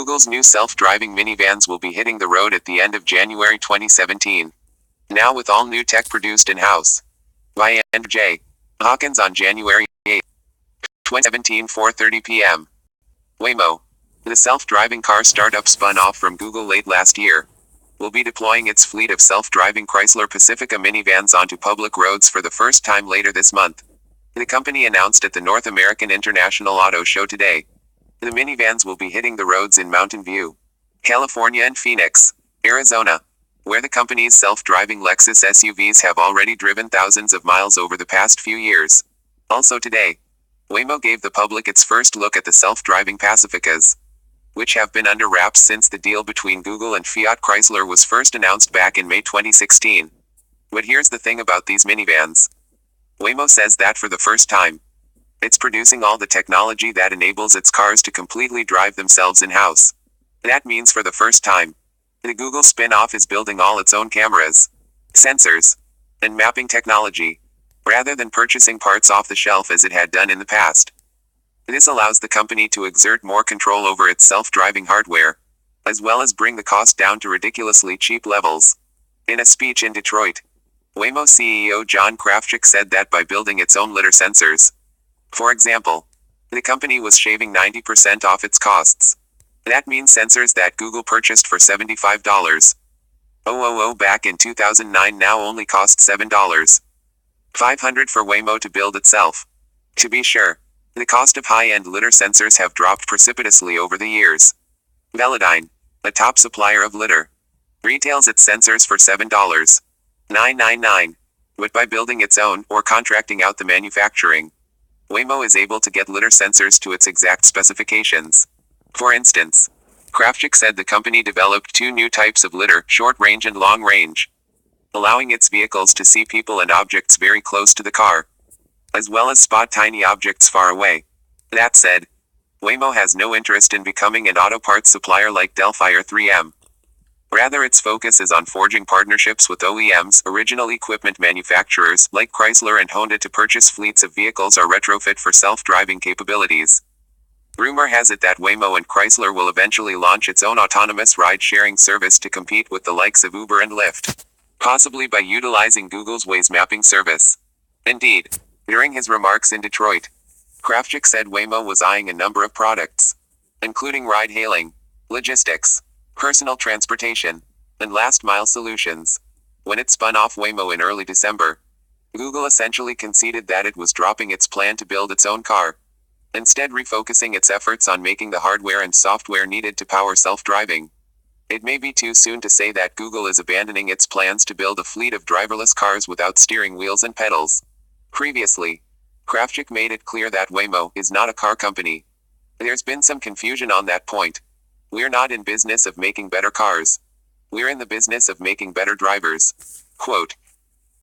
Google's new self-driving minivans will be hitting the road at the end of January 2017. Now with all new tech produced in-house. By Andrew J. Hawkins on January 8, 2017, 4:30 p.m. Waymo, the self-driving car startup spun off from Google late last year, will be deploying its fleet of self-driving Chrysler Pacifica minivans onto public roads for the first time later this month. The company announced at the North American International Auto Show today. The minivans will be hitting the roads in Mountain View, California and Phoenix, Arizona, where the company's self-driving Lexus SUVs have already driven thousands of miles over the past few years. Also today, Waymo gave the public its first look at the self-driving Pacificas, which have been under wraps since the deal between Google and Fiat Chrysler was first announced back in May 2016. But here's the thing about these minivans. Waymo says that for the first time, it's producing all the technology that enables its cars to completely drive themselves in-house. That means for the first time, the Google spin-off is building all its own cameras, sensors, and mapping technology, rather than purchasing parts off the shelf as it had done in the past. This allows the company to exert more control over its self-driving hardware, as well as bring the cost down to ridiculously cheap levels. In a speech in Detroit, Waymo CEO John Krafcik said that by building its own lidar sensors, for example, the company was shaving 90% off its costs. That means sensors that Google purchased for $75 back in 2009 now only cost $7.5 for Waymo to build itself. To be sure, the cost of high-end lidar sensors have dropped precipitously over the years. Velodyne, a top supplier of lidar, retails its sensors for $7.999, but by building its own or contracting out the manufacturing, Waymo is able to get lidar sensors to its exact specifications. For instance, Krafcik said the company developed two new types of lidar, short range and long range, allowing its vehicles to see people and objects very close to the car, as well as spot tiny objects far away. That said, Waymo has no interest in becoming an auto parts supplier like Delphi or 3M. Rather, its focus is on forging partnerships with OEMs, original equipment manufacturers like Chrysler and Honda, to purchase fleets of vehicles or retrofit for self-driving capabilities. Rumor has it that Waymo and Chrysler will eventually launch its own autonomous ride-sharing service to compete with the likes of Uber and Lyft, possibly by utilizing Google's Waze mapping service. Indeed, during his remarks in Detroit, Krafcik said Waymo was eyeing a number of products, including ride-hailing, logistics, personal transportation, and last-mile solutions. When it spun off Waymo in early December, Google essentially conceded that it was dropping its plan to build its own car, instead refocusing its efforts on making the hardware and software needed to power self-driving. It may be too soon to say that Google is abandoning its plans to build a fleet of driverless cars without steering wheels and pedals. Previously, Krafcik made it clear that Waymo is not a car company. There's been some confusion on that point. We're not in business of making better cars. We're in the business of making better drivers. Quote,